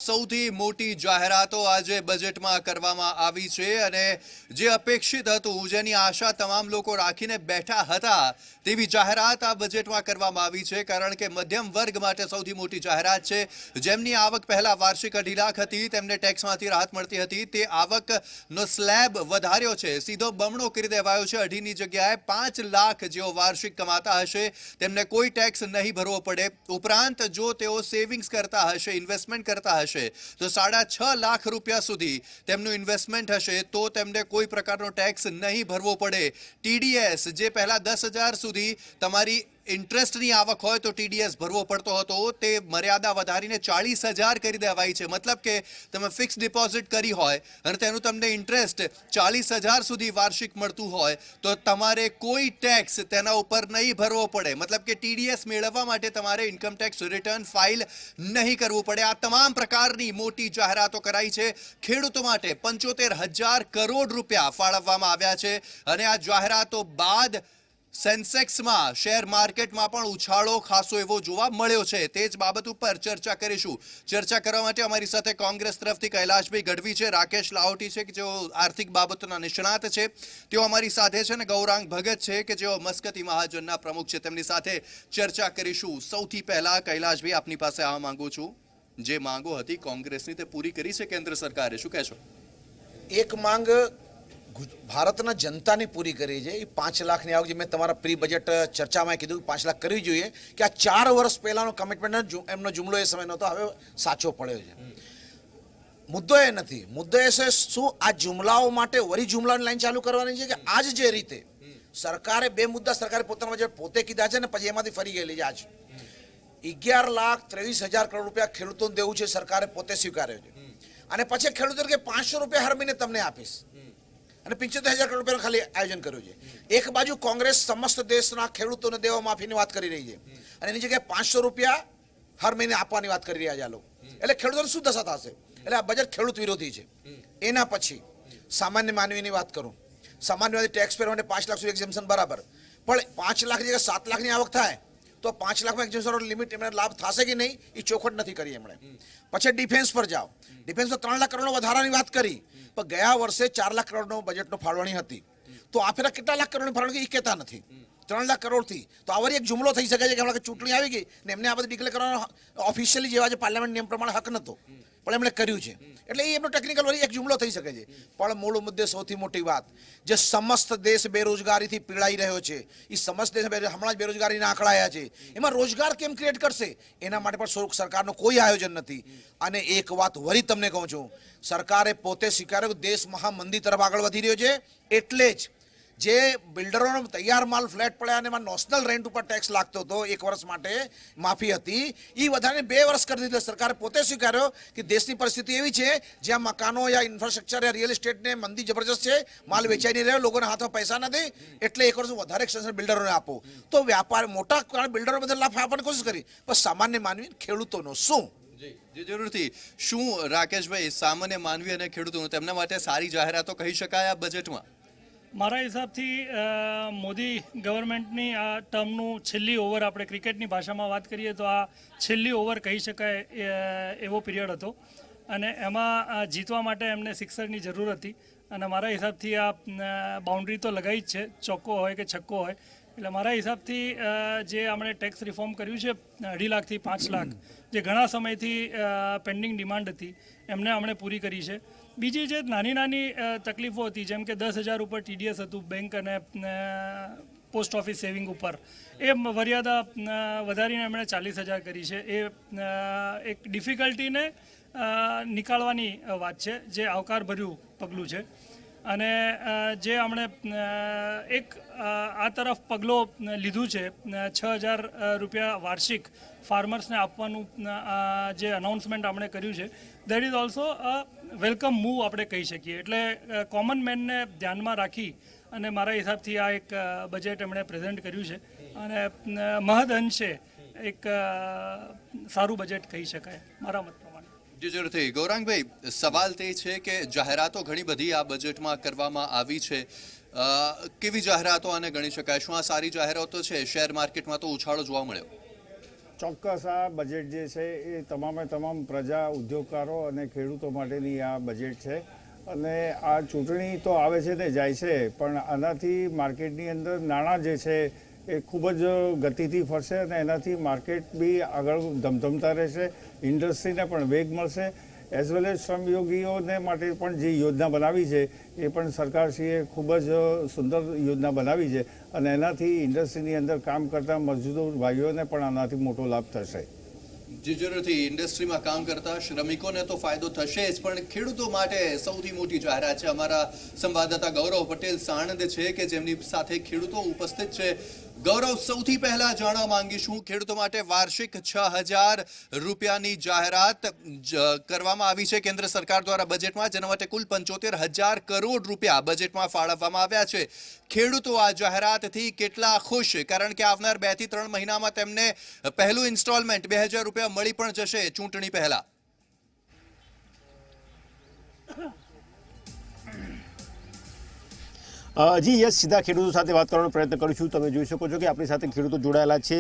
સૌથી મોટી જાહેરાતો આજે બજેટમાં કરવામાં આવી છે અને જે અપેક્ષિત હતું, જેની આશા તમામ લોકો રાખીને બેઠા હતા, તેવી જાહેરાત આ બજેટમાં કરવામાં આવી છે. કારણ કે મધ્યમ વર્ગ માટે સૌથી મોટી જાહેરાત છે. જેમની આવક પહેલા વાર્ષિક 2.5 લાખ હતી, તેમને ટેક્સમાંથી રાહત મળતી હતી, તે આવકનો સ્લેબ વધાર્યો છે, સીધો બમણો કરી દેવાયો છે. 2.5ની જગ્યાએ 5 લાખ જેઓ વાર્ષિક કમાતા હશે તેમને કોઈ ટેક્સ નહીં ભરવો પડે. ઉપરાંત જો તેઓ સેવિંગ્સ કરતા હશે, ઇન્વેસ્ટમેન્ટ કરતા હશે, તો 6.5 લાખ રૂપિયા સુધી તેમનું ઇન્વેસ્ટમેન્ટ હશે તો તેમને કોઈ પ્રકારનો ટેક્સ નહીં ભરવો પડે. ટીડીએસ જે પહેલા 10,000 સુધી તમારી ઇન્ટરેસ્ટની આવક હોય તો ટીડીએસ ભરવો પડતો હતો, તે મર્યાદા વધારીને 40,000 કરી દેવાઈ છે. મતલબ કે તમે ફિક્સ ડિપોઝિટ કરી હોય અને તેનું તમને ઇન્ટરેસ્ટ 40,000 સુધી વાર્ષિક મળતું હોય તો તમારે કોઈ ટેક્સ તેના ઉપર નહીં ભરવો પડે. મતલબ કે ટીડીએસ મેળવવા માટે તમારે ઇન્કમ ટેક્સ રિટર્ન ફાઇલ નહીં કરવું પડે. આ તમામ પ્રકારની મોટી જાહેરાતો કરાઈ છે. ખેડૂતો માટે 75,000 કરોડ રૂપિયા ફાળવવામાં આવ્યા છે અને આ જાહેરાતો બાદ સેન્સેક્સમાં, શેર માર્કેટમાં પણ ઉછાળો ખાસો એવો જોવા મળ્યો છે. તે જ બાબત ઉપર ચર્ચા કરીશું. ચર્ચા કરવા માટે અમારી સાથે કોંગ્રેસ તરફથી કૈલાશભાઈ ગઢવી છે, રાકેશ લાહોટી છે કે જેઓ આર્થિક બાબતોના નિષ્ણાત છે, તેઓ અમારી સાથે છે, અને ગૌરાંગ ભગત છે કે જેઓ મસ્કતી મહાજનના પ્રમુખ છે. તેમની સાથે ચર્ચા કરીશું. સૌથી પહેલા કૈલાશભાઈ, આપની પાસે આવવા માંગુ છું. જે માંગો હતી કોંગ્રેસની તે પૂરી કરી છે કેન્દ્ર સરકારે, શું કહેશો? એક માંગ ભારતના જનતાની પૂરી કરી છે. એ 5 લાખની આવક, જે મેં તમારા પ્રી બજેટ ચર્ચામાં કીધું 5 લાખ કરવી જોઈએ, કે આ 4 વર્ષ પહેલાનો કમિટમેન્ટ એમનો જુમલો એ સમયનો હતો, હવે સાચો પડ્યો છે. મુદ્દો એ નથી. મુદ્દો એ છે શું આ જુમલાઓ માટે વળી જુમલાની લાઈન ચાલુ કરવાની છે, કે આજ જે રીતે સરકારે 2 મુદ્દા સરકારે પોતાના બજેટ પોતે કીધા છે ને પછી એમાંથી ફરી ગયેલી છે. આજ 11,23,000 કરોડ રૂપિયા ખેડૂતોને દેવું છે, સરકારે પોતે સ્વીકાર્યો છે. અને પછી ખેડૂતો કે 500 રૂપિયા હર મહિને તમને આપીશ અને 75,000 કરોડ રૂપિયાનું ખાલી આયોજન કર્યું છે. એક બાજુ કોંગ્રેસ સમસ્ત દેશના ખેડૂતોને દેવા માફીની વાત કરી રહી છે અને એની જગ્યાએ 500 રૂપિયા હર મહિને આપવાની વાત કરી રહ્યા છે આ લોકો. એટલે ખેડૂતોને શું દશા થશે? એટલે આ બજેટ ખેડૂત વિરોધી છે. એના પછી સામાન્ય માનવીની વાત કરું, સામાન્ય માનવી ટેક્સ પેર માટે 5 લાખ સુધી એક્ઝેમ્પશન બરાબર, પણ 5 લાખની જગ્યાએ 7 લાખની આવક થાય તો 5 લાખમાં એક્ઝેમ્પશન લિમિટ એમને લાભ થશે કે નહીં એ ચોખવટ નથી કરી એમણે. પછી ડિફેન્સ પર જાઓ. ડિફેન્સમાં 3 લાખ કરોડનો વધારાની વાત કરી, પણ ગયા વર્ષે 4 લાખ કરોડનો બજેટનો ફાળવણી હતી, તો આ ફેરા કેટલા લાખ કરોડની ફાળવણી એ કહેતા નથી. 3 લાખ કરોડથી તો આવરી એક જુમલો થઈ શકે છે કે હમણાં ચૂંટણી આવી ગઈ ને એમને આ બધું ડિક્લેર કરવાનો ઓફિશિયલી જેવા જે પાર્લામેન્ટ નિયમ પ્રમાણે હક નહોતો, પણ એમણે કર્યું છે. એટલે એ એમનો ટેકનિકલ વળી એક જુમલો થઈ શકે છે. પણ મૂળ મુદ્દે સૌથી મોટી વાત, જે સમસ્ત દેશ બેરોજગારીથી પીડાઈ રહ્યો છે, એ સમસ્ત દેશ હમણાં જ બેરોજગારીના આંકડા આવ્યા છે, એમાં રોજગાર કેમ ક્રિએટ કરશે એના માટે પણ સરકારનો કોઈ આયોજન નથી. અને એક વાત વળી તમને કહું છું, સરકારે પોતે સ્વીકાર્યો કે દેશ મહામંદી તરફ આગળ વધી રહ્યો છે. એટલે જ જે બિલ્ડરોનો તૈયાર માલ ફ્લેટ પડ્યા અને એમાં નેશનલ રેન્ટ ઉપર ટેક્સ લાગતો હતો, 1 વર્ષ માટે માફી હતી, એ વધારે 2 વર્ષ કરી દીધો. સરકારે પોતે સ્વીકાર્યો કે દેશની પરિસ્થિતિ એવી છે જ્યાં મકાનો યા ઇન્ફ્રાસ્ટ્રક્ચર યા રિયલ એસ્ટેટને મંદી જબરજસ્ત છે, માલ વેચાઈ નહીં રહ્યો, લોકોના હાથમાં પૈસા નથી, એટલે 1 વર્ષ વધારે એક્સટેન્શન બિલ્ડરોને આપો. તો વ્યાપાર મોટા બિલ્ડરો બધા લાભ આપવાની કોશિશ કરી, પણ સામાન્ય માનવી ખેડૂતોનો શું? જી જરૂરથી. શું રાકેશભાઈ, સામાન્ય માનવી અને ખેડૂતોનું તેમના માટે સારી જાહેરાતો કહી શકાય આ બજેટમાં? મારા હિસાબથી મોદી ગવર્મેન્ટની આ ટર્મનું છેલ્લી ઓવર, આપણે ક્રિકેટની ભાષામાં વાત કરીએ તો આ છેલ્લી ઓવર કહી શકાય એવો પિરિયડ હતો અને એમાં જીતવા માટે એમને સિક્સરની જરૂર હતી. અને મારા હિસાબથી આ બાઉન્ડ્રી તો લગાવી જ છે, ચોક્કો હોય કે છક્કો હોય. એટલે મારા હિસાબથી જે આપણે ટેક્સ રિફોર્મ કર્યું છે 2.5 લાખથી 5 લાખ, જે ઘણા સમયથી પેન્ડિંગ ડિમાન્ડ હતી, એમને આપણે પૂરી કરી છે. બીજી જે નાની નાની તકલીફો હતી, જેમ કે 10,000 ઉપર ટીડીએસ હતું બેંક અને પોસ્ટ ઓફિસ સેવિંગ ઉપર, એ મર્યાદા વધારીને એમણે 40,000 કરી છે. એ એક ડિફિકલ્ટીને નીકાળવાની વાત છે, જે આવકારભર્યું પગલું છે. અને જે આપણે એક આ તરફ પગલું લીધું છે, 6,000 રૂપિયા વાર્ષિક ફાર્મર્સને આપવાનું જે અનાઉન્સમેન્ટ આપણે કર્યું છે, that is also a welcome move આપણે કહી શકીએ. એટલે કોમન મેનને ધ્યાનમાં રાખી અને મારા હિસાબથી આ એક બજેટ એમણે પ્રેઝન્ટ કર્યું છે અને મહદ અંશે એક સારું બજેટ કહી શકાય મારા મત પ્રમાણે. જી જરૂરથી. ગૌરાંગભાઈ, સવાલ તે છે કે જાહેરાતો ઘણી બધી આ બજેટમાં કરવામાં આવી છે, કેવી જાહેરાતો આને ગણી શકાય? શું આ સારી જાહેરાતો છે? શેર માર્કેટમાં તો ઉછાળો જોવા મળ્યો. ચોક્કસ આ બજેટ જે છે એ તમામે તમામ પ્રજા ઉદ્યોગકારો અને ખેડૂતો માટેની આ બજેટ છે અને આ ચૂંટણી તો આવે છે ને જાય છે, પણ આનાથી માર્કેટની અંદર નાણાં જે છે એ ખૂબ જ ગતિથી ફરશે અને એનાથી માર્કેટ બી આગળ ધમધમતા રહેશે, ઇન્ડસ્ટ્રીને પણ વેગ મળશે, એઝ વેલ એઝ શ્રમયોગીઓને માટે પણ જે યોજના બનાવી છે એ પણ સરકારશ્રીએ ખૂબ જ સુંદર યોજના બનાવી છે અને એનાથી ઇન્ડસ્ટ્રીની અંદર કામ કરતા મજદૂર ભાઈઓને પણ આનાથી મોટો લાભ થશે. જે જરૂરથી ઇન્ડસ્ટ્રીમાં કામ કરતા શ્રમિકોને તો ફાયદો થશે જ, પણ ખેડૂતો માટે સૌથી મોટી જાહેરાત છે. અમારા સંવાદદાતા ગૌરવ પટેલ સાણંદ છે કે જેમની સાથે ખેડૂતો ઉપસ્થિત છે. ગૌરવ, સૌથી પહેલા જાણવા માંગીશું, ખેડૂતો માટે વાર્ષિક 6,000 રૂપિયાની જાહેરાત કરવામાં આવી છે કેન્દ્ર સરકાર દ્વારા બજેટમાં, જેના માટે કુલ 75,000 કરોડ રૂપિયા બજેટમાં ફાળવવામાં આવ્યા છે. ખેડૂતો આ જાહેરાતથી કેટલા ખુશ? કારણ કે આવનાર 2 થી 3 મહિનામાં તેમને પહેલું ઇન્સ્ટોલમેન્ટ 2,000 રૂપિયા મળી પણ જશે ચૂંટણી પહેલા. જી યસ, સીધા ખેડૂતો સાથે વાત કરવાનો પ્રયત્ન કરું છું. તમે જોઈ શકો છો કે આપણી સાથે ખેડૂતો જોડાયેલા છે.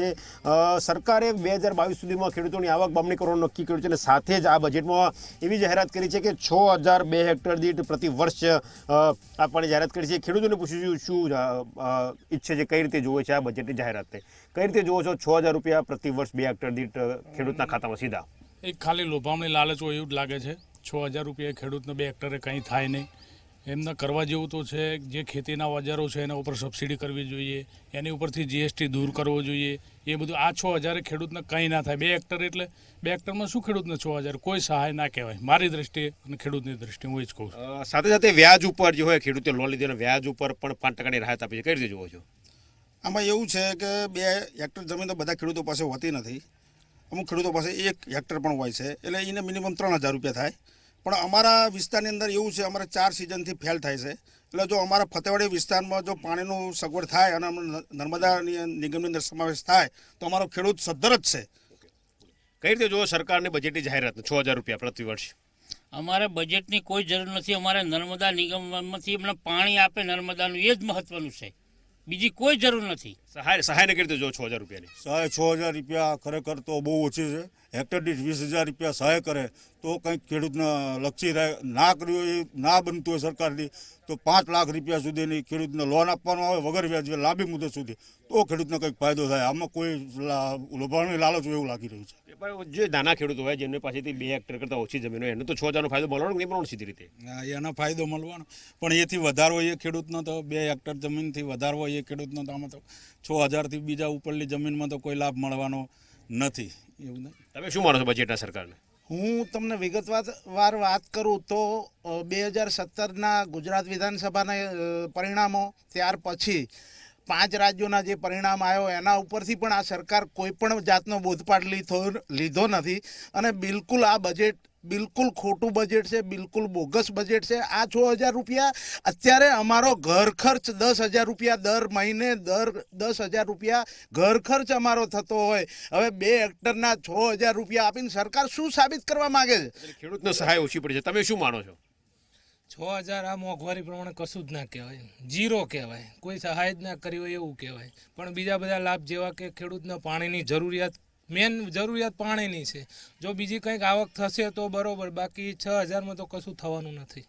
સરકારે 2022 સુધીમાં ખેડૂતોની આવક બમણી કરવાનું નક્કી કર્યું છે અને સાથે જ આ બજેટમાં એવી જાહેરાત કરી છે કે 6,002 હેક્ટર દીઠ પ્રતિ વર્ષ આપવાની જાહેરાત કરી છે. ખેડૂતોને પૂછ્યું શું ઈચ્છે છે, કઈ રીતે જોવે છે આ બજેટની જાહેરાતને, કઈ રીતે જોવો છો 6,000 રૂપિયા પ્રતિ વર્ષ 2 હેક્ટર દીઠ ખેડૂતના ખાતામાં સીધા? એક ખાલી લોભામણી લાલચ હોય એવું જ લાગે છે. 6,000 રૂપિયા ખેડૂતને 2 હેક્ટરે કંઈ થાય નહીં. એમને કરવા જેવું તો છે, જે ખેતીના ઓજારો છે એના ઉપર સબસિડી કરવી જોઈએ, એની ઉપરથી જીએસટી દૂર કરવો જોઈએ. એ બધું આ 6,000 ખેડૂતને કંઈ ના થાય. 2 હેક્ટર એટલે 2 હેક્ટરમાં શું ખેડૂતને 6,000 કોઈ સહાય ના કહેવાય મારી દ્રષ્ટિએ અને ખેડૂતની દ્રષ્ટિએ, હું જ કહું છું. સાથે સાથે વ્યાજ ઉપર જે હોય ખેડૂતે લોન લીધી અને વ્યાજ ઉપર પણ 5% રાહત આપી છે, કઈ રીતે જોવો છો? આમાં એવું છે કે 2 હેક્ટર જમીન તો બધા ખેડૂતો પાસે હોતી નથી. અમુક ખેડૂતો પાસે 1 હેક્ટર પણ હોય છે, એટલે એને મિનિમમ 3,000 રૂપિયા થાય. પણ અમારા વિસ્તારની અંદર એવું છે, અમારે 4 સિઝનથી ફેલ થાય છે. એટલે જો અમારા ફતેવાડી વિસ્તારમાં જો પાણીનું સગવડ થાય અને નર્મદા નિગમની અંદર સમાવેશ થાય તો અમારો ખેડૂત સદ્ધર જ છે. કઈ રીતે જોવો સરકારની બજેટની જાહેરાત 6,000 રૂપિયા પ્રતિ વર્ષ? અમારે બજેટની કોઈ જરૂર નથી. અમારે નર્મદા નિગમમાંથી અમને પાણી આપે નર્મદાનું, એ જ મહત્વનું છે, બીજી કોઈ જરૂર નથી. સહાયને કઈ રીતે જો 6,000 રૂપિયાની સહાય 6,000 રૂપિયા ખરેખર તો બહુ ઓછી છે. હેક્ટર દીઠ 20,000 રૂપિયા સહાય કરે તો કંઈક ખેડૂતને લક્ષી રહે. ના કર્યું એ ના બનતું હોય સરકારથી તો 5 લાખ રૂપિયા સુધીની ખેડૂતને લોન આપવાનું આવે વગર વ્યાજે લાંબી મુદત સુધી, તો ખેડૂતને કંઈક ફાયદો થાય. આમાં કોઈ લોભામણી લાલચ એવું લાગી રહ્યું છે. જે નાના ખેડૂતો હોય જેમની પાસેથી 2 હેક્ટર કરતાં ઓછી જમીન હોય એને તો 6,000 નો ફાયદો મળવાનો નહીં મળવાનો સીધી રીતે? એનો ફાયદો મળવાનો, પણ એથી વધારો હોય એ ખેડૂતનો તો 2 હેક્ટર જમીનથી વધારો હોય એ ખેડૂતનો તો આમાં તો 6,000થી બીજા ઉપરની જમીનમાં તો કોઈ લાભ મળવાનો નથી. એવું નહીં. તમે શું માનો છો બજેટના સરકારને? હું તમને વિગતવાર વાત કરું તો 2017ના ગુજરાત વિધાનસભાના પરિણામો, ત્યાર પછી 5 રાજ્યોના જે પરિણામ આવ્યો એના ઉપરથી પણ આ સરકાર કોઈ પણ જાતનો બોધપાઠ લીધો નથી અને બિલકુલ આ બજેટ બિલકુલ ખોટું બજેટ છે, બિલકુલ બોગસ બજેટ છે. આ 6,000 રૂપિયા અત્યારે અમારો ઘર ખર્ચ 10,000 રૂપિયા દર મહિને 10,000 રૂપિયા ઘર ખર્ચ અમારો થતો હોય, હવે 2 હેક્ટરના 6,000 રૂપિયા આપીને સરકાર શું સાબિત કરવા માંગે છે? ખેડૂતને સહાય ઓછી પડી છે, તમે શું માનો છો? 6,000 આ મોંઘવારી પ્રમાણે કશું જ ના કહેવાય, ઝીરો કહેવાય. કોઈ સહાય જ ના કરી હોય એવું કહેવાય. પણ બીજા બધા લાભ જેવા કે ખેડૂતને પાણીની જરૂરિયાત, મેન જરૂરિયાત પાણીની છે. જો બીજી કંઈક આવક થશે તો બરોબર, બાકી 6,000માં તો કશું થવાનું નથી.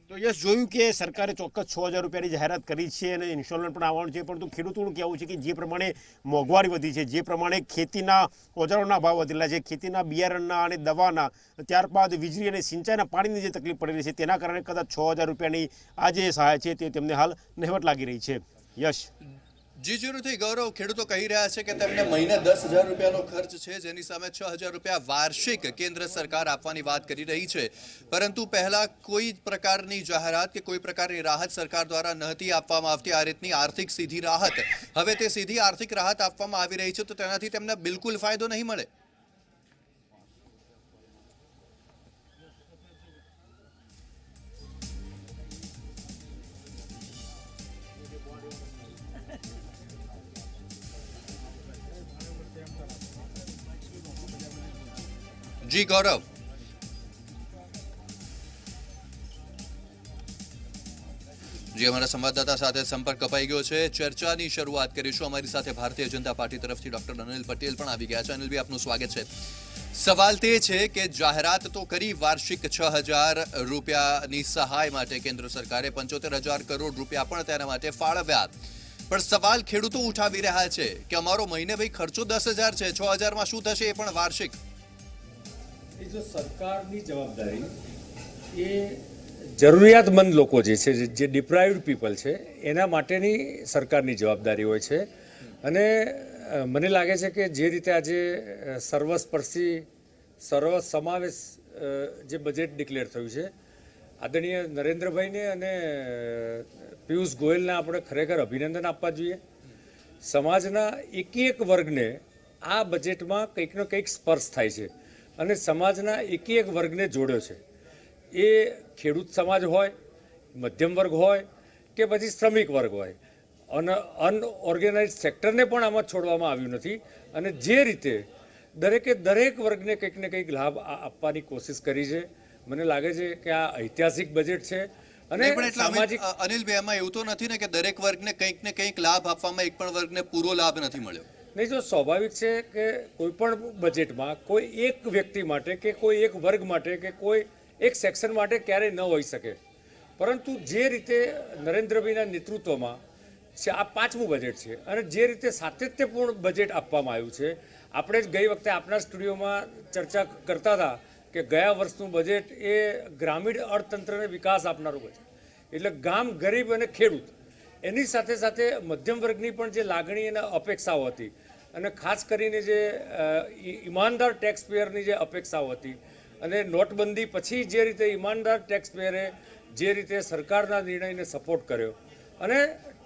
તો યસ, જોયું કે સરકારે ચોક્કસ 6,000 રૂપિયાની જાહેરાત કરી છે અને ઇન્સ્ટોલમેન્ટ પણ આવવાનું છે, પરંતુ ખેડૂતોનું કહેવું છે કે જે પ્રમાણે મોંઘવારી વધી છે, જે પ્રમાણે ખેતીના ઓજારોના ભાવ વધેલા છે, ખેતીના બિયારણના અને દવાના, ત્યારબાદ વીજળી અને સિંચાઈના પાણીની જે તકલીફ પડી રહી છે તેના કારણે કદાચ 6,000 રૂપિયાની આ જે સહાય છે તે તેમને હાલ નહિવત લાગી રહી છે. યશ. જી જરૂરથી ગૌરવ, ખેડૂતો કહી રહ્યા છે કે તેમને મહિને 10,000 રૂપિયાનો ખર્ચ છે, જેની સામે 6,000 રૂપિયા વાર્ષિક કેન્દ્ર સરકાર આપવાની વાત કરી રહી છે. પરંતુ પહેલા કોઈ પ્રકારની જાહેરાત કે કોઈ પ્રકારની રાહત સરકાર દ્વારા નહોતી આપવામાં આવતી. આ રીતની આર્થિક સીધી રાહત, હવે તે સીધી આર્થિક રાહત આપવામાં આવી રહી છે, તો તેનાથી તેમને બિલકુલ ફાયદો નહીં મળે. જી ગૌરવ. જે અમારા સંવાદદાતા સાથે સંપર્ક કપાઈ ગયો છે. ચર્ચાની શરૂઆત કરીશું. અમારી સાથે ભારતીય જનતા પાર્ટી તરફથી ડોક્ટર અનિલ પટેલ પણ આવી ગયા છે. અનિલભાઈ, આપનું સ્વાગત છે. સવાલ તે છે કે જાહેરાત તો કરી વાર્ષિક 6,000 રૂપિયાની સહાય માટે કેન્દ્ર સરકારે 75,000 કરોડ રૂપિયા પણ તેના માટે ફાળવ્યા. પણ સવાલ ખેડૂતો ઉઠાવી રહ્યા છે કે અમારો મહિને ભાઈ ખર્ચો 10,000 છે, 6,000માં શું થશે, એ પણ વાર્ષિક. એ જો સરકારની જવાબદારી એ જરૂરિયાતમંદ લોકો જે છે, જે ડિપ્રાઇવ્ડ પીપલ છે, એના માટેની સરકારની જવાબદારી હોય છે. અને મને લાગે છે કે જે રીતે આજે સર્વસ્પર્શી સર્વસમાવેશ જે બજેટ ડિક્લેર થયું છે, આદરણીય નરેન્દ્રભાઈને અને પિયુષ ગોયલને આપણે ખરેખર અભિનંદન આપવા જોઈએ. સમાજના એક વર્ગને આ બજેટમાં કંઈક ને કંઈક સ્પર્શ થાય છે અને સમાજના એક વર્ગને જોડ્યો છે. એ ખેડૂત સમાજ હોય, મધ્યમ વર્ગ હોય કે પછી શ્રમિક વર્ગ હોય, અને અનઓર્ગેનાઇઝ સેક્ટરને પણ આમાં છોડવામાં આવ્યું નથી. અને જે રીતે દરેક વર્ગને કંઈક ને કંઈક લાભ આપવાની કોશિશ કરી છે. મને લાગે છે કે આ ઐતિહાસિક બજેટ છે. અને સામાજિક અનિલભાઈ, એમાં એવું તો નથી ને કે દરેક વર્ગને કંઈક ને કંઈક લાભ આપવામાં એક પણ વર્ગને પૂરો લાભ નથી મળ્યો? નહીં, જો સ્વાભાવિક છે કે કોઈ પણ બજેટમાં કોઈ એક વ્યક્તિ માટે કે કોઈ એક વર્ગ માટે કે કોઈ એક સેક્શન માટે ક્યારેય ન હોઈ શકે. પરંતુ જે રીતે નરેન્દ્રભાઈના નેતૃત્વમાં આ 5મું બજેટ છે અને જે રીતે સાતત્યપૂર્ણ બજેટ આપવામાં આવ્યું છે, આપણે જ ગઈ વખતે આપણા સ્ટુડિયોમાં ચર્ચા કરતા હતા કે ગયા વર્ષનું બજેટ એ ગ્રામીણ અર્થતંત્રને વિકાસ આપનારું બજેટ, એટલે ગામ, ગરીબ અને ખેડૂત, એની સાથે સાથે મધ્યમ વર્ગની પણ જે લાગણી અને અપેક્ષાઓ હતી, અને ખાસ કરીને જે ઈમાનદાર ટેક્સ પેયરની જે અપેક્ષાઓ હતી, અને નોટબંધી પછી જે રીતે ઈમાનદાર ટેક્સ પેયરે જે રીતે સરકારના નિર્ણયને સપોર્ટ કર્યો, અને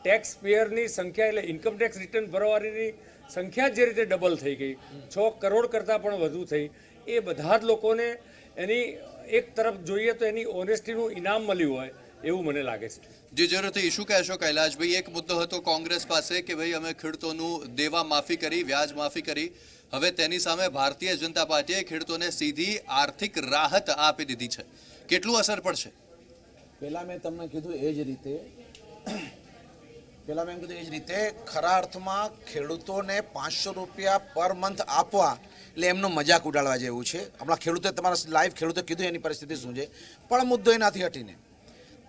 ટેક્સ પેયરની સંખ્યા એટલે ઇન્કમ ટેક્સ રિટર્ન ભરવાની સંખ્યા જે રીતે ડબલ થઈ ગઈ, 6 કરોડ કરતાં પણ વધુ થઈ, એ બધા જ લોકોને એની એક તરફ જોઈએ તો એની ઓનેસ્ટીનું ઇનામ મળ્યું હોય એવું મને લાગે છે. જે જરૂરથી શું કહેશો કૈલાશભાઈ? એક મુદ્દો હતો કોંગ્રેસ પાસે કે ભાઈ અમે ખેડૂતોનું દેવા માફી કરી, વ્યાજ માફી કરી. હવે તેની સામે ભારતીય જનતા પાર્ટીએ ખેડૂતોને સીધી આર્થિક રાહત આપી દીધી છે. કેટલું અસર પડશે? પહેલા મેં તમને કીધું એ જ રીતે ખરા અર્થમાં ખેડૂતોને 500 રૂપિયા પર મંથ આપવા એટલે એમનો મજાક ઉડાડવા જેવું છે. હમણાં ખેડૂતે તમારા લાઈવ ખેડૂતે કીધું એની પરિસ્થિતિ શું છે, પણ મુદ્દો એનાથી હટીને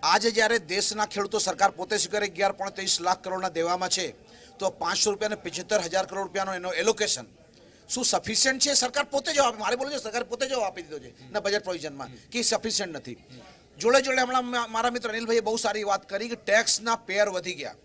આજે જ્યારે દેશના ખેડૂતો સરકાર પોતે સ્વીકારે 11.23 લાખ કરોડના દેવામાં છે, તો 500 રૂપિયા અને 75,000 કરોડ રૂપિયાનો એનો એલોકેશન શું સફિશિયન્ટ છે? સરકાર પોતે જવાબ, મારે બોલું છે, સરકાર પોતે જવાબ આપી દીધો છે ના બજેટ પ્રોવિઝનમાં કે સફિશિયન્ટ નથી. જોડે હમણાં મારા મિત્ર અનિલભાઈએ બહુ સારી વાત કરી કે ટેક્સના પેર વધી ગયા.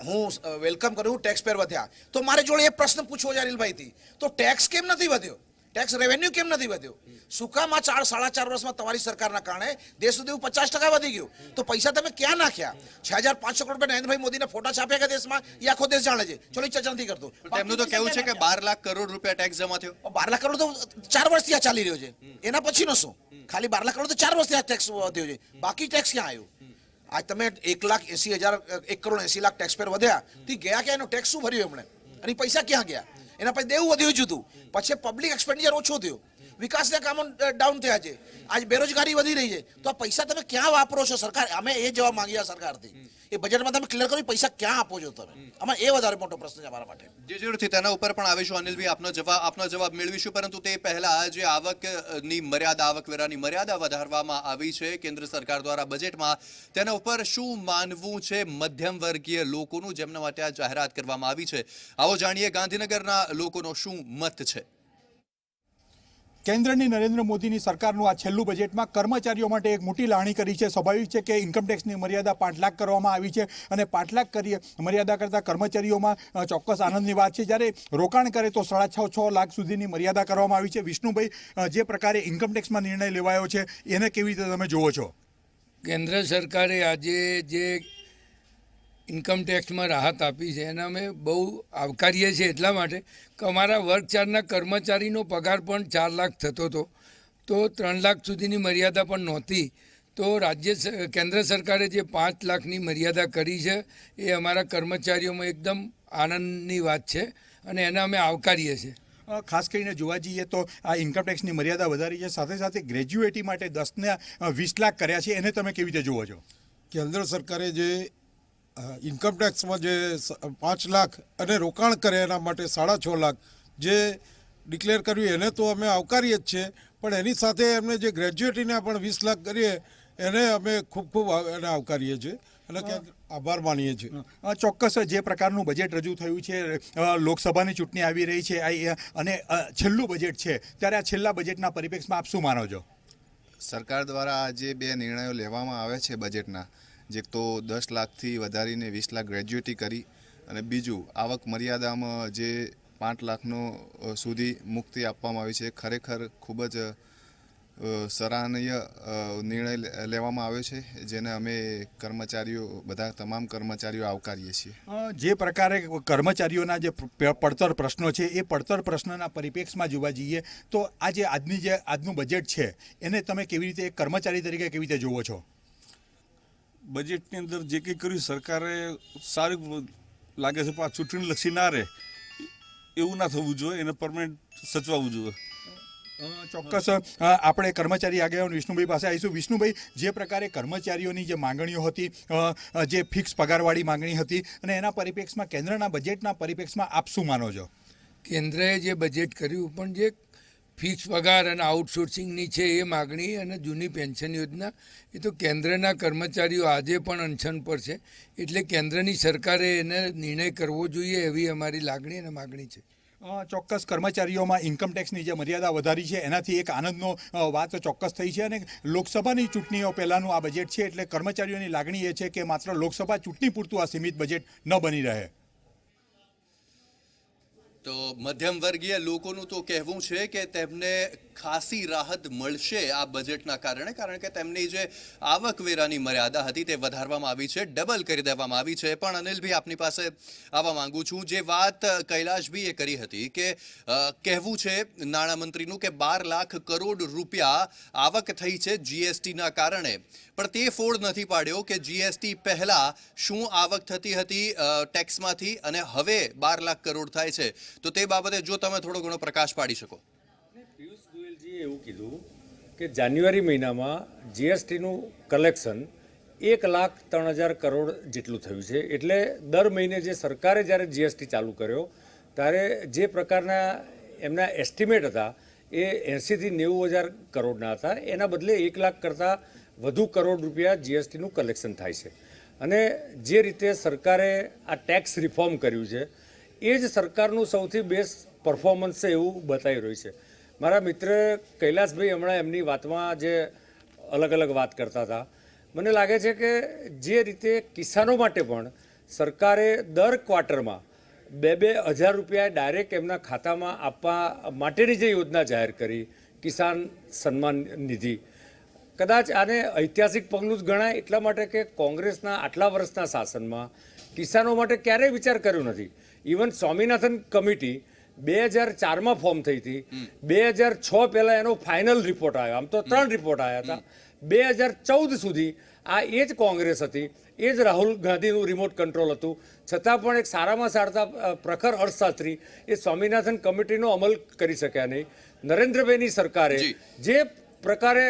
હું વેલકમ કરું, ટેક્સ પેર વધ્યા. તો મારે જોડે એ પ્રશ્ન પૂછવો છે અનિલભાઈથી, તો ટેક્સ કેમ નથી વધ્યો? ટેક્સ રેવન્યુ કેમ નથી વધ્યો? સુકામાં 4-4.5 વર્ષમાં તમારી સરકારના કારણે દેશનું દેવું 50% વધી ગયું. તો પૈસા તમે ક્યાં નાખ્યા? 6,500 કરોડ રૂપિયા નરેન્દ્રભાઈ મોદીને ફોટા છાપ્યા કે દેશમાં, એ આખો દેશ જાણે છે. ચલો ચર્ચા નથી કરતો. તેમનું તો કહેવું છે કે 12 લાખ કરોડ રૂપિયા ટેક્સ જમા થયો. 12 લાખ કરોડ તો 4 વર્ષથી આ ચાલી રહ્યો છે. એના પછીનો શું? ખાલી 12 લાખ કરોડ તો 4 વર્ષથી આ ટેક્સ વધ્યો છે. બાકી ટેક્સ ક્યાં આવ્યું? આજ તમે 1,80,000 ટેક્સ પેર વધ્યા, તે ગયા ક્યાં? એનો ટેક્સ શું ભર્યું એમણે? અને પૈસા ક્યાં ગયા? એના પછી દેવું વધ્યું જ હતું, પછી પબ્લિક એક્સપેન્ડિચર ઓછો થયો, વિકાસના કામો ડાઉન થયા છે, આજ બેરોજગારી વધી રહી છે. તો આ પૈસા તમે ક્યાં વાપરો છો? સરકાર, અમે એ જવાબ માંગ્યા સરકારથી, એ બજેટમાં તમે ક્લિયર કરો પૈસા ક્યાં આપો છો તમે. આમાં એ વધારે મોટો પ્રશ્ન છે અમારા માટે. જે જરૂરથી તેના ઉપર પણ આવીશું અનિલભાઈ, આપનો જવાબ મેળવીશું. પરંતુ તે પહેલા જે આવકની મર્યાદા, આવકવેરાની મર્યાદા વધારવામાં આવી છે કેન્દ્ર સરકાર દ્વારા બજેટમાં, તેના ઉપર શું માનવું છે મધ્યમ વર્ગીય લોકોનું, જેમના માટે આ જાહેરાત કરવામાં આવી છે? આવો જાણીએ ગાંધીનગરના લોકોનો શું મત છે. કેન્દ્રની નરેન્દ્ર મોદીની સરકારનું આ છેલ્લું બજેટમાં કર્મચારીઓ માટે એક મોટી લાગણી કરી છે. સ્વાભાવિક છે કે ઇન્કમટેક્સની મર્યાદા 5 લાખ કરવામાં આવી છે અને 5 લાખ મર્યાદા કરતાં કર્મચારીઓમાં ચોક્કસ આનંદની વાત છે. જ્યારે રોકાણ કરે તો 6.5 લાખ સુધીની મર્યાદા કરવામાં આવી છે. વિષ્ણુભાઈ, જે પ્રકારે ઇન્કમટેક્સમાં નિર્ણય લેવાયો છે એને કેવી રીતે તમે જુઓ છો? કેન્દ્ર સરકારે આજે જે ઇન્કમ ટેક્સમાં રાહત આપી છે એના અમે બહુ આવકારીએ છીએ, એટલા માટે કે અમારા વર્ગ 4ના કર્મચારીનો પગાર પણ 4 લાખ થતો હતો, તો 3 લાખ સુધીની મર્યાદા પણ નહોતી. તો કેન્દ્ર સરકારે જે 5 લાખની મર્યાદા કરી છે એ અમારા કર્મચારીઓમાં એકદમ આનંદની વાત છે અને એને અમે આવકારીએ છીએ. ખાસ કરીને જોવા જઈએ તો આ ઇન્કમટેક્સની મર્યાદા વધારી છે, સાથે સાથે ગ્રેજ્યુએટી માટે 10 ને 20 લાખ કર્યા છે, એને તમે કેવી રીતે જુઓ છો? કેન્દ્ર સરકારે જે ઇન્કમટેક્સમાં જે 5 લાખ અને રોકાણ કરે એના માટે 6.5 લાખ જે ડિક્લેર કર્યું એને તો અમે આવકારીએ જ છીએ, પણ એની સાથે એમને જે ગ્રેજ્યુએટીના પણ 20 લાખ કરીએ એને અમે ખૂબ એને આવકારીએ છીએ અને આભાર માનીએ છીએ. ચોક્કસ જે પ્રકારનું બજેટ રજૂ થયું છે, લોકસભાની ચૂંટણી આવી રહી છે અને છેલ્લું બજેટ છે, ત્યારે આ છેલ્લા બજેટના પરિપ્રેક્ષમાં આપ શું માનો છો? સરકાર દ્વારા જે 2 નિર્ણયો લેવામાં આવે છે બજેટના, જે તો 10 લાખથી વધારીને 20 લાખ ગ્રેજ્યુએટી કરી અને બીજું આવક મર્યાદામાં જે 5 લાખનો સુધી મુક્તિ આપવામાં આવી છે, ખરેખર ખૂબ જ સરાહનીય નિર્ણય લેવામાં આવ્યો છે, જેને અમે કર્મચારીઓ બધા તમામ કર્મચારીઓ આવકારીએ છીએ. જે પ્રકારે કર્મચારીઓના જે પડતર પ્રશ્નો છે એ પડતર પ્રશ્નના પરિપ્રેક્ષમાં જોવા જઈએ તો આજનું બજેટ છે એને તમે કેવી રીતે એક કર્મચારી તરીકે કેવી રીતે જોવો છો? બજેટની અંદર જે કંઈ કર્યું સરકારે સારું લાગે છે, પણ આ ચૂંટણીલક્ષી ના રહે એવું ના થવું જોઈએ, એને પરમાનન્ટ સચવાવું જોઈએ. ચોક્કસ આપણે કર્મચારી આગેવાન વિષ્ણુભાઈ પાસે આવીશું. વિષ્ણુભાઈ, જે પ્રકારે કર્મચારીઓની જે માંગણીઓ હતી, જે ફિક્સ પગારવાળી માંગણી હતી અને એના પરિપ્રેક્ષમાં કેન્દ્રના બજેટના પરિપ્રેક્ષમાં આપ શું માનો છો? કેન્દ્રએ જે બજેટ કર્યું પણ જે ફિક્સ પગાર અને આઉટસોર્સિંગની છે એ માગણી અને જૂની પેન્શન યોજના, એ તો કેન્દ્રના કર્મચારીઓ આજે પણ અનશન પર છે, એટલે કેન્દ્રની સરકારે એને નિર્ણય કરવો જોઈએ એવી અમારી લાગણી અને માગણી છે. ચોક્કસ કર્મચારીઓમાં ઇન્કમટેક્સની જે મર્યાદા વધારી છે એનાથી એક આનંદનો વાત ચોક્કસ થઈ છે અને લોકસભાની ચૂંટણીઓ પહેલાંનું આ બજેટ છે, એટલે કર્મચારીઓની લાગણી એ છે કે માત્ર લોકસભા ચૂંટણી પૂરતું આ સીમિત બજેટ ન બની રહે. તો મધ્યમ વર્ગીય લોકોનું તો કહેવું છે કે તેમને ખાસી રાહત મળશે આ બજેટના કારણે, કારણ કે તેમની જે આવકવેરાની મર્યાદા હતી તે વધારવામાં આવી છે, ડબલ કરી દેવામાં આવી છે. પણ અનિલભાઈ, આપની પાસે આવવા માંગુ છું. જે વાત કૈલાશભાઈએ કરી હતી કે કહેવું છે નાણામંત્રીનું કે 12 લાખ કરોડ રૂપિયા આવક થઈ છે જીએસટીના કારણે, પણ તે ફોડ નથી પાડ્યો કે જીએસટી પહેલા શું આવક થતી હતી ટેક્સમાંથી અને હવે 12 લાખ કરોડ થાય છે. તો તે બાબતે જો તમે થોડો ઘણો પ્રકાશ પાડી શકો. પિયુષ ગોયલજીએ એવું કીધું કે જાન્યુઆરી મહિનામાં જીએસટીનું કલેક્શન 1,03,000 કરોડ જેટલું થયું છે. એટલે દર મહિને જે સરકારે જ્યારે જીએસટી ચાલુ કર્યો ત્યારે જે પ્રકારના એમના એસ્ટિમેટ હતા એ 80,000થી 90,000 કરોડના હતા, એના બદલે 1 લાખ કરતાં વધુ કરોડ રૂપિયા જીએસટીનું કલેક્શન થાય છે. અને જે રીતે સરકારે આ ટેક્સ રિફોર્મ કર્યું છે એ જ સરકારનું સૌથી બેસ્ટ પરફોર્મન્સ છે એવું બતાવી રહ્યું છે. મારા મિત્ર કૈલાશભાઈ હમણાં એમની વાતમાં જે અલગ અલગ વાત કરતા હતા, મને લાગે છે કે જે રીતે કિસાનો માટે પણ સરકારે દર ક્વાર્ટરમાં 2,000 રૂપિયા ડાયરેક્ટ એમના ખાતામાં આપવા માટેની જે યોજના જાહેર કરી, કિસાન સન્માન નિધિ, કદાચ આને ઐતિહાસિક પગલું જ ગણાય, એટલા માટે કે કોંગ્રેસના આટલા વર્ષના શાસનમાં કિસાનો માટે ક્યારેય વિચાર કર્યો નથી. ઇવન સ્વામિનાથન કમિટી 2004માં ફોર્મ થઈ હતી, 2006 પહેલાં એનો ફાઇનલ રિપોર્ટ આવ્યો. આમ તો 3 રિપોર્ટ આવ્યા હતા. 2014 સુધી આ એ જ કોંગ્રેસ હતી, એ જ રાહુલ ગાંધીનું રિમોટ કંટ્રોલ હતું, છતાં પણ એક સારામાં સારા પ્રખર અર્થશાસ્ત્રી એ સ્વામિનાથન કમિટીનો અમલ કરી શક્યા નહીં. નરેન્દ્રભાઈની સરકારે જે પ્રકારે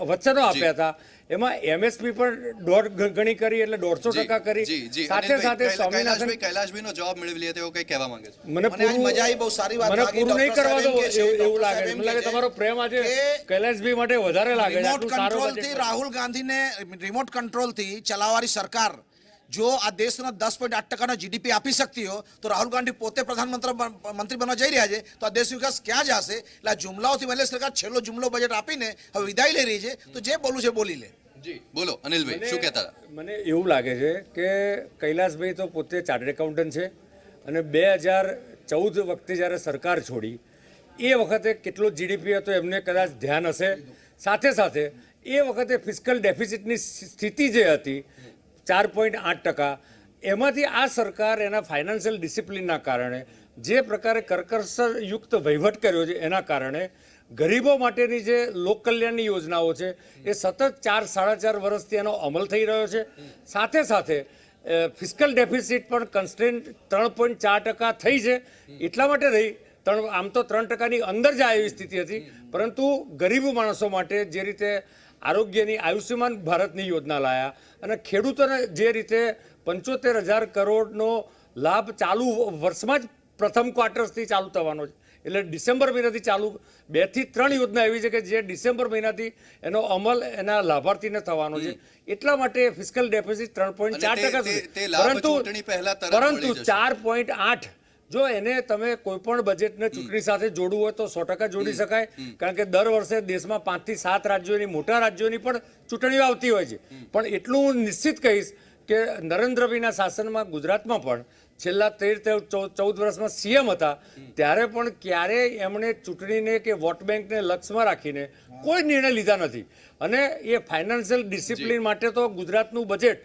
વચનો આપ્યા હતા એમાં એમએસપી પણ 1.5 ગણી કરી, એટલે 150% કરી. સાથે સાથે સ્વામિનાથન કૈલાશભાઈનો જવાબ મેળવી લે તેઓ કંઈ કહેવા માંગે છે. મને પૂરું નહીં કરવા દો એવું લાગે. મને લાગે તમારો પ્રેમ આજે કૈલાશભાઈ માટે વધારે લાગે છે. રિમોટ કંટ્રોલથી રાહુલ ગાંધીને રિમોટ કંટ્રોલથી ચલાવવાની સરકાર જો આ દેશના 10.8%નો જીડીપી આપી શકતી હો તો રાહુલ ગાંધી પોતે પ્રધાનમંત્રી બનવા જઈ રહ્યા છે, તો આ દેશ વિકાસ ક્યાં જશે? એટલે આ જુમલાઓથી મહિલા સરકાર છેલ્લો જુમલો બજેટ આપીને હવે વિદાય લઈ રહી છે, તો જે બોલવું છે બોલી લે. જી બોલો અનિલભાઈ, શું કહેતા હતા? મને એવું લાગે છે કે કૈલાશભાઈ તો પોતે ચાર્ટર્ડ એકાઉન્ટન્ટ છે અને 2014 વખતે જ્યારે સરકાર છોડી એ વખતે કેટલો જીડીપી હતો એમને કદાચ ધ્યાન હશે. સાથે સાથે એ વખતે ફિસ્કલ ડેફિસિટની સ્થિતિ જે હતી 4.8%, એમાંથી આ સરકાર એના ફાઇનાન્શિયલ ડિસિપ્લિનના કારણે જે પ્રકારે કરકસરયુક્ત વહીવટ કર્યો છે એના કારણે ગરીબો માટેની જે લોક કલ્યાણની યોજનાઓ છે એ સતત 4-4.5 વર્ષથી એનો અમલ થઈ રહ્યો છે. સાથે સાથે ફિસ્કલ ડેફિસિટ પણ કન્સ્ટન્ટ 3.4% થઈ છે. એટલા માટે રહી, આમ તો 3%ની અંદર જાય એવી સ્થિતિ હતી, પરંતુ ગરીબ માણસો માટે જે રીતે આરોગ્યની આયુષ્યમાન ભારતની યોજના લાયા અને ખેડૂતોને જે રીતે 75,000 કરોડનો લાભ ચાલુ વર્ષમાં જ પ્રથમ ક્વાર્ટર્સથી ચાલુ થવાનો છે. એટલે ડિસેમ્બર મહિનાથી ચાલુ 2 થી 3 યોજના એવી છે કે જે ડિસેમ્બર મહિનાથી એનો અમલ એના લાભાર્થીને થવાનો છે. એટલા માટે ફિસ્કલ ડેફિસિટ 3.4% પરંતુ 4.8 જો એને તમે કોઈ પણ બજેટને ચૂંટણી સાથે જોડવું હોય તો 100% જોડી શકાય. કારણ કે દર વર્ષે દેશમાં 5 થી 7 રાજ્યોની મોટા રાજ્યોની પણ ચૂંટણીઓ આવતી હોય છે. પણ એટલું હું નિશ્ચિત કહીશ કે નરેન્દ્રભાઈના શાસનમાં ગુજરાતમાં પણ છેલ્લા 13-14 વર્ષમાં સીએમ હતા ત્યારે પણ ક્યારેય એમણે ચૂંટણીને કે વોટ બેંકને લક્ષ્યમાં રાખીને કોઈ નિર્ણય લીધા નથી. અને એ ફાઇનાન્શિયલ ડિસિપ્લિન માટે તો ગુજરાતનું બજેટ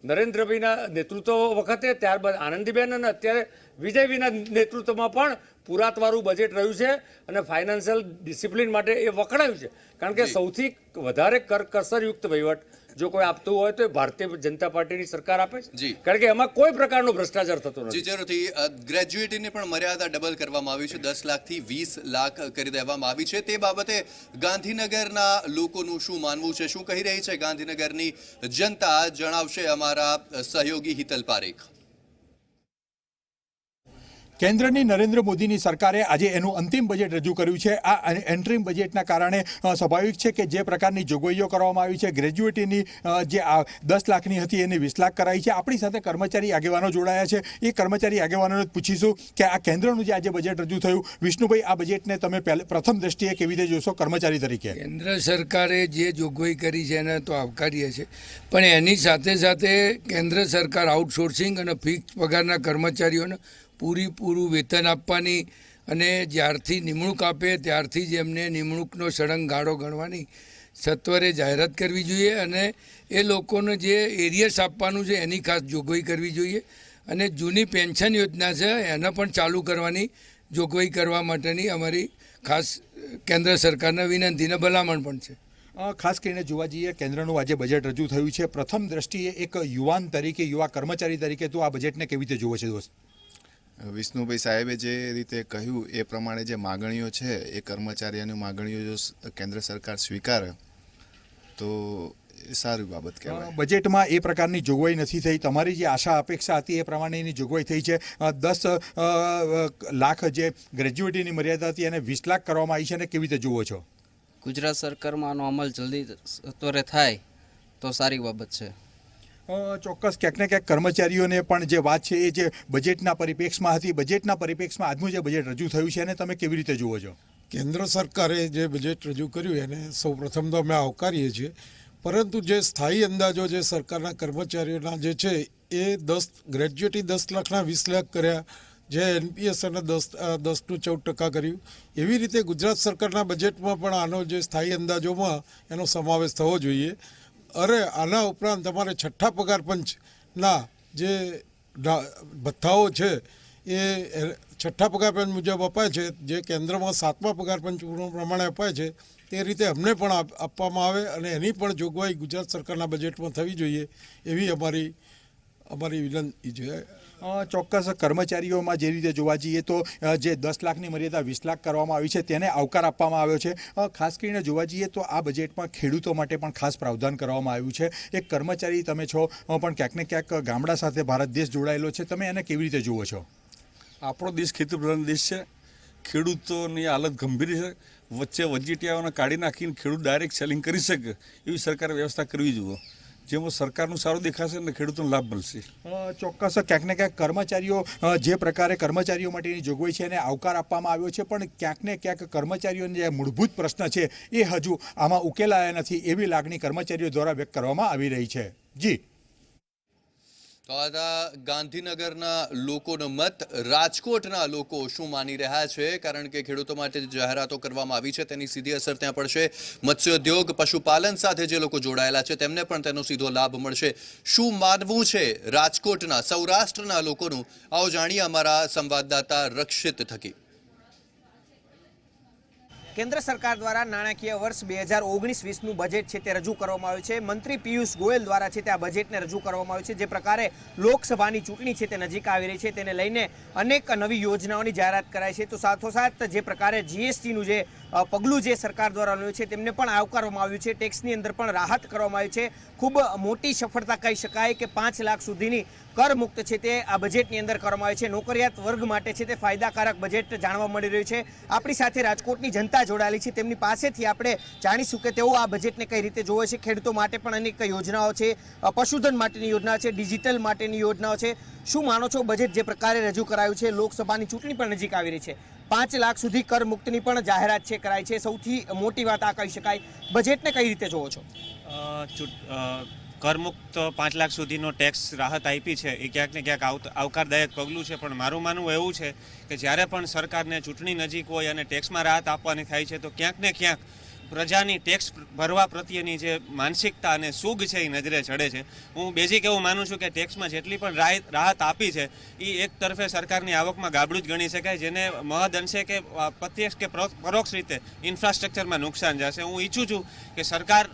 નરેન્દ્રભાઈના નેતૃત્વ વખતે, ત્યારબાદ આનંદીબેન અને અત્યારે વિજયભાઈના નેતૃત્વમાં પણ પુરાતવાળું બજેટ રહ્યું છે અને ફાઇનાન્શિયલ ડિસિપ્લિન માટે એ વખણાયું છે. કારણ કે સૌથી વધારે કરકસરયુક્ત વહીવટ જો કોઈ આપતું હોય તો એ ભારતીય જનતા પાર્ટીની સરકાર આપે છે. કારણ કે એમાં કોઈ પ્રકારનો ભ્રષ્ટાચાર થતો નથી. જરૂરથી ગ્રેજ્યુએટીની પણ મર્યાદા ડબલ કરવામાં આવી છે, 10 લાખથી 20 લાખ કરી દેવામાં આવી છે. તે બાબતે ગાંધીનગરના લોકોનું શું માનવું છે, શું કહી રહી છે ગાંધીનગરની જનતા, જણાવશે અમારા સહયોગી હિતલ પારેખ. કેન્દ્રની નરેન્દ્ર મોદીની સરકારે આજે એનું અંતિમ બજેટ રજૂ કર્યું છે. આ એન્ટ્રીમ બજેટના કારણે સ્વાભાવિક છે કે જે પ્રકારની જોગવાઈઓ કરવામાં આવી છે, ગ્રેજ્યુએટીની જે 10 લાખની હતી એને 20 લાખ કરાઈ છે. આપણી સાથે કર્મચારી આગેવાનો જોડાયા છે. એ કર્મચારી આગેવાનોને પૂછીશું કે આ કેન્દ્રનું જે આજે બજેટ રજૂ થયું, વિષ્ણુભાઈ, આ બજેટને તમે પ્રથમ દ્રષ્ટિએ કેવી રીતે જોશો કર્મચારી તરીકે? કેન્દ્ર સરકારે જે જોગવાઈ કરી છે એને તો આવકારીએ છીએ, પણ એની સાથે સાથે કેન્દ્ર સરકાર આઉટસોર્સિંગ અને ફિક્સ પગારના કર્મચારીઓને પૂરું વેતન આપવાની અને જ્યારથી નિમણૂક આપે ત્યારથી જ એમને નિમણૂકનો સળંગ ગાળો ગણવાની સત્વરે જાહેરાત કરવી જોઈએ અને એ લોકોને જે એરિયર્સ આપવાનું છે એની ખાસ જોગવાઈ કરવી જોઈએ. અને જૂની પેન્શન યોજના છે એને પણ ચાલુ કરવાની જોગવાઈ કરવા માટેની અમારી ખાસ કેન્દ્ર સરકારને વિનંતી અને ભલામણ પણ છે. ખાસ કરીને જોવા જઈએ, કેન્દ્રનું આજે બજેટ રજૂ થયું છે. પ્રથમ દ્રષ્ટિએ એક યુવાન તરીકે, યુવા કર્મચારી તરીકે તો આ બજેટને કેવી રીતે જુએ છે દોસ્ત? વિષ્ણુભાઈ સાહેબે જે રીતે કહ્યું એ પ્રમાણે જે માગણીઓ છે એ કર્મચારીઓની માગણીઓ જો કેન્દ્ર સરકાર સ્વીકારે તો એ સારી બાબત કહેવાય. બજેટમાં એ પ્રકારની જોગવાઈ નથી થઈ. તમારી જે આશા અપેક્ષા હતી એ પ્રમાણેની જોગવાઈ થઈ છે. 10 લાખ જે ગ્રેજ્યુએટીની મર્યાદા હતી એને 20 લાખ કરવામાં આવી છે અને કેવી રીતે જુઓ છો? ગુજરાત સરકારમાં આનો અમલ જલ્દી સત્વરે થાય તો સારી બાબત છે. ચોક્કસ ક્યાંક ને ક્યાંક કર્મચારીઓને પણ જે વાત છે એ જે બજેટના પરિપ્રેક્ષમાં હતી, બજેટના પરિપ્રેક્ષમાં આજનું જે બજેટ રજૂ થયું છે એને તમે કેવી રીતે જુઓ છો? કેન્દ્ર સરકારે જે બજેટ રજૂ કર્યું એને સૌ પ્રથમ તો અમે આવકારીએ છીએ, પરંતુ જે સ્થાયી અંદાજો જે સરકારના કર્મચારીઓના જે છે એ ગ્રેજ્યુએટી 10 લાખના 20 લાખ કર્યા, જે એનપીએસ અને 10નું 14% કર્યું. એવી રીતે ગુજરાત સરકારના બજેટમાં પણ આનો જે સ્થાયી અંદાજોમાં એનો સમાવેશ થવો જોઈએ. આના ઉપરાંત તમારે છઠ્ઠા પગાર પંચના જે ભથ્થાઓ છે એ છઠ્ઠા પગાર પંચ મુજબ અપાય છે, જે કેન્દ્રમાં 7મા પગાર પંચ પ્રમાણે અપાય છે તે રીતે અમને પણ આપવામાં આવે અને એની પણ જોગવાઈ ગુજરાત સરકારના બજેટમાં થવી જોઈએ એવી અમારી વિનંતી છે. ચોક્કસ કર્મચારીઓમાં જે રીતે જોવા જઈએ તો જે 10 લાખની મર્યાદા 20 લાખ કરવામાં આવી છે તેને આવકાર આપવામાં આવ્યો છે. ખાસ કરીને જોવા જઈએ તો આ બજેટમાં ખેડૂતો માટે પણ ખાસ પ્રાવધાન કરવામાં આવ્યું છે. એક કર્મચારી તમે છો, પણ ક્યાંક ને ક્યાંક ગામડા સાથે ભારત દેશ જોડાયેલો છે. તમે એને કેવી રીતે જુઓ છો? આપણો દેશ ખેતી પ્રધાન દેશ છે. ખેડૂતોની હાલત ગંભીર છે. વચ્ચે વચેટિયાઓને કાઢી નાખીને ખેડૂત ડાયરેક્ટ સેલિંગ કરી શકે એવી સરકારે વ્યવસ્થા કરવી જોઈએ, જેમાં સરકારનું સારું દેખાશે અને ખેડૂતોને લાભ મળશે. ચોક્કસ ક્યાંક ને ક્યાંક કર્મચારીઓ જે પ્રકારે કર્મચારીઓ માટેની જોગવાઈ છે એને આવકાર આપવામાં આવ્યો છે, પણ ક્યાંક ને ક્યાંક કર્મચારીઓને જે મૂળભૂત પ્રશ્ન છે એ હજુ આમાં ઉકેલાયા નથી એવી લાગણી કર્મચારીઓ દ્વારા વ્યક્ત કરવામાં આવી રહી છે. જી, તો આ ગાંધીનગરના લોકોનો મત. રાજકોટના લોકો શું માની રહ્યા છે? કારણ કે ખેડૂતો માટે જે જાહેરાતો કરવામાં આવી છે તેની સીધી અસર ત્યાં પડશે. મત્સ્યોદ્યોગ, પશુપાલન સાથે જે લોકો જોડાયેલા છે તેમને પણ તેનો સીધો લાભ મળશે. શું માનવું છે રાજકોટના, સૌરાષ્ટ્રના લોકોનું? આવો જાણીએ અમારા સંવાદદાતા રક્ષિત થકી. કેન્દ્ર સરકાર દ્વારા નાણાકીય વર્ષ 2019-20નું બજેટ છે તે રજૂ કરવામાં આવ્યું છે. મંત્રી પિયુષ ગોયલ દ્વારા છે તે આ બજેટને રજૂ કરવામાં આવ્યું છે. જે પ્રકારે લોકસભાની ચૂંટણી છે તે નજીક આવી રહી છે તેને લઈને અનેક નવી યોજનાઓની જાહેરાત કરાઈ છે. તો સાથોસાથ જે પ્રકારે જીએસટીનું જે પગલું જે સરકાર દ્વારા લેવાયું છે તેમને પણ આવકારવામાં આવ્યું છે. ટેક્સની અંદર પણ રાહત કરવામાં આવી છે. ખૂબ મોટી સફળતા કહી શકાય કે 5 લાખ સુધીની કરમુક્ત છે તે આ બજેટની અંદર કરવામાં આવી છે. નોકરિયાત વર્ગ માટે છે તે ફાયદાકારક બજેટ જાણવા મળી રહ્યું છે. આપણી સાથે રાજકોટની જનતા જોડાયેલી છે, તેમની પાસેથી આપણે જાણીશું કે તેઓ આ બજેટને કઈ રીતે જોવે છે. ખેડૂતો માટે પણ અનેક યોજનાઓ છે, પશુધન માટેની યોજના છે, ડિજિટલ માટેની યોજનાઓ છે. શું માનો છો બજેટ જે પ્રકારે રજૂ કરાયું છે? લોકસભાની ચૂંટણી પણ નજીક આવી રહી છે. 5 લાખ સુધી કર મુક્તિની પણ જાહેરાત છે કરાઈ છે. સૌથી મોટી વાત આ કહી શકાય. બજેટને કઈ રીતે જોવો છો? કરમુક્ત 5 લાખ સુધીનો ટેક્સ રાહત આપી છે એ ક્યાંક ને ક્યાંક આવકારદાયક પગલું છે, પણ મારું માનવું એવું છે કે જ્યારે પણ સરકારને ચૂંટણી નજીક હોય અને ટેક્સમાં રાહત આપવાની થાય છે તો ક્યાંક ને ક્યાંક પ્રજાની ટેક્સ ભરવા પ્રત્યેની જે માનસિકતા અને સૂગ છે એ નજરે ચડે છે. હું બેઝિક એવું માનું છું કે ટેક્સમાં જેટલી પણ રાહત આપી છે એ એક તરફે સરકારની આવકમાં ગાબડું જ ગણી શકાય, જેને મહદઅંશે કે પ્રત્યક્ષ કે પરોક્ષ રીતે ઇન્ફ્રાસ્ટ્રક્ચરમાં નુકસાન જશે. હું ઈચ્છું છું કે સરકાર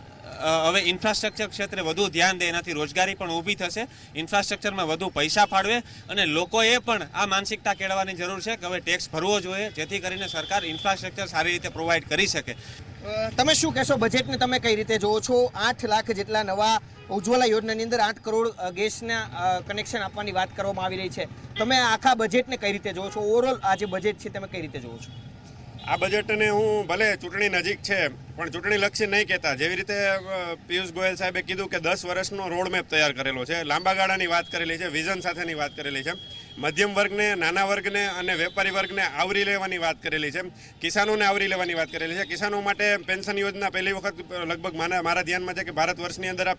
હવે ઇન્ફ્રાસ્ટ્રક્ચર ક્ષેત્રે વધુ ધ્યાન દે, એનાથી રોજગારી પણ ઊભી થશે, ઇન્ફ્રાસ્ટ્રક્ચરમાં વધુ પૈસા ફાળવે અને લોકોએ પણ આ માનસિકતા કેળવવાની જરૂર છે કે હવે ટેક્સ ભરવો જોઈએ, જેથી કરીને સરકાર ઇન્ફ્રાસ્ટ્રક્ચર સારી રીતે પ્રોવાઈડ કરી શકે. તમે શું કહેશો? બજેટને તમે કઈ રીતે જોવો છો? 8 લાખ જેટલા નવા ઉજ્જવલા યોજનાની અંદર 8 કરોડ ગેસના કનેક્શન આપવાની વાત કરવામાં આવી રહી છે. તમે આખા બજેટને કઈ રીતે જોવો છો? ઓવરઓલ આ જે બજેટ છે તમે કઈ રીતે જોવો છો? આ બજેટને હું ભલે ચૂંટણી નજીક છે પણ ચૂંટણી લક્ષી નહીં કહેતા. જેવી રીતે પિયુષ ગોયલ સાહેબે કીધું કે 10 વર્ષનો રોડમેપ તૈયાર કરેલો છે, લાંબા ગાળાની વાત કરેલી છે, વિઝન સાથેની વાત કરેલી છે, મધ્યમ વર્ગને, નાના વર્ગને અને વેપારી વર્ગને આવરી લેવાની વાત કરેલી છે, કિસાનોને આવરી લેવાની વાત કરેલી છે. કિસાનો માટે પેન્શન યોજના પહેલી વખત લગભગ મારા ધ્યાનમાં છે કે ભારત વર્ષની અંદર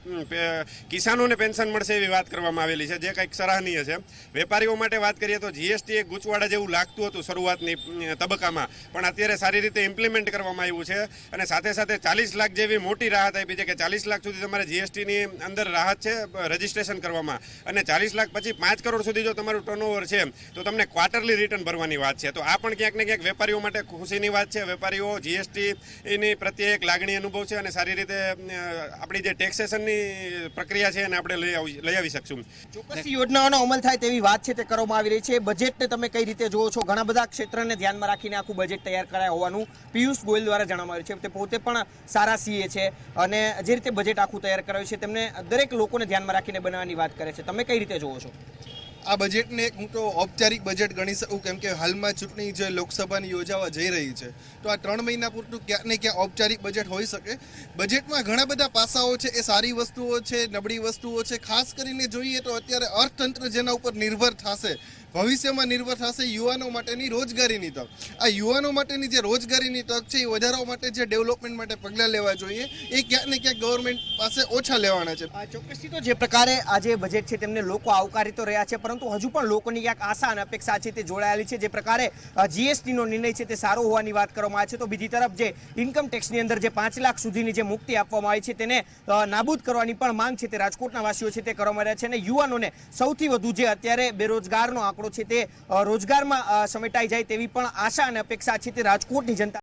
કિસાનોને પેન્શન મળશે એવી વાત કરવામાં આવેલી છે, જે કંઈક સરાહનીય છે. વેપારીઓ માટે વાત કરીએ તો જીએસટી એક ગૂંચવાડા જેવું લાગતું હતું શરૂઆતની તબક્કામાં, પણ અત્યારે સારી રીતે ઇમ્પ્લિમેન્ટ કરવામાં આવ્યું છે અને સાથે સાથે 40 લાખ જેવી મોટી રાહત આપી છે કે 40 લાખ સુધી તમારે જીએસટીની અંદર રાહત છે રજીસ્ટ્રેશન કરવામાં, અને 40 લાખ પછી 5 કરોડ સુધી જો તમારું ટર્નઓવર છે તો તમને ક્વાર્ટરલી રિટર્ન ભરવાની વાત છે. તો આ પણ ક્યાંક ને ક્યાંક વેપારીઓ માટે ખુશીની વાત છે. વેપારીઓ જીએસટીની પ્રત્યે એક લાગણી અનુભવ છે અને સારી રીતે આપણી જે ટેક્સેશનની પ્રક્રિયા છે એને આપણે લઈ આવી શકશું. ચોક્કસ યોજનાઓનો અમલ થાય તેવી વાત છે તે કરવામાં આવી રહી છે. બજેટને તમે કઈ રીતે જોવો છો? ઘણા બધા ક્ષેત્રને ધ્યાનમાં રાખીને આખું બજેટ તૈયાર કરાય હોવાનું પિયુષ ગોયલ દ્વારા જણાવવામાં આવ્યું છે. તે પોતે પણ સારા સીએ છે અને જે રીતે બજેટ આખું તૈયાર કરાયું છે તેમને દરેક લોકોને ધ્યાનમાં રાખીને બનાવવાની વાત કરે છે. તમે કઈ રીતે જોવો છો? આ બજેટને એક હું તો ઔપચારિક બજેટ ગણી શકું, કેમ કે હાલમાં ચૂંટણી જે લોકસભાની યોજાવા જઈ રહી છે તો આ 3 મહિના પૂરતું ક્યાંક ને ક્યાં ઔપચારિક બજેટ હોઈ શકે. બજેટમાં ઘણા બધા પાસાઓ છે, એ સારી વસ્તુઓ છે, નબળી વસ્તુઓ છે. ખાસ કરીને જોઈએ તો અત્યારે અર્થતંત્ર જેના ઉપર નિર્ભર થશે, ભવિષ્યમાં નિર્ભર થશે યુવાનો માટેની રોજગારીની તક. આ યુવાનો માટેની જે રોજગારીની તક છે એ વધારવા માટે જે ડેવલપમેન્ટ માટે પગલાં લેવા જોઈએ એ ક્યાંક ને ક્યાંક ગવર્મેન્ટ પાસે ઓછા લેવાના છે. ચોક્કસથી તો જે પ્રકારે આ જે બજેટ છે તેમને લોકો આવકારી તો રહ્યા છે, પરંતુ હજુ પણ લોકોની ક્યાંક આશા અને અપેક્ષા છે તે જોડાયેલી છે. જે પ્રકારે જીએસટીનો નિર્ણય છે તે સારો હોવાની વાત કરવામાં આવે છે, તો બીજી તરફ જે ઇન્કમ ટેક્સની અંદર જે 5 લાખ સુધીની જે મુક્તિ આપવામાં આવી છે તેને નાબૂદ કરવાની પણ માંગ છે તે રાજકોટના વાસીઓ છે તે કરવામાં રહ્યા છે. અને યુવાનોને સૌથી વધુ જે અત્યારે બેરોજગારનો આંકડો છે તે રોજગારમાં સમેટાઈ જાય તેવી પણ આશા અને અપેક્ષા છે તે રાજકોટની જનતા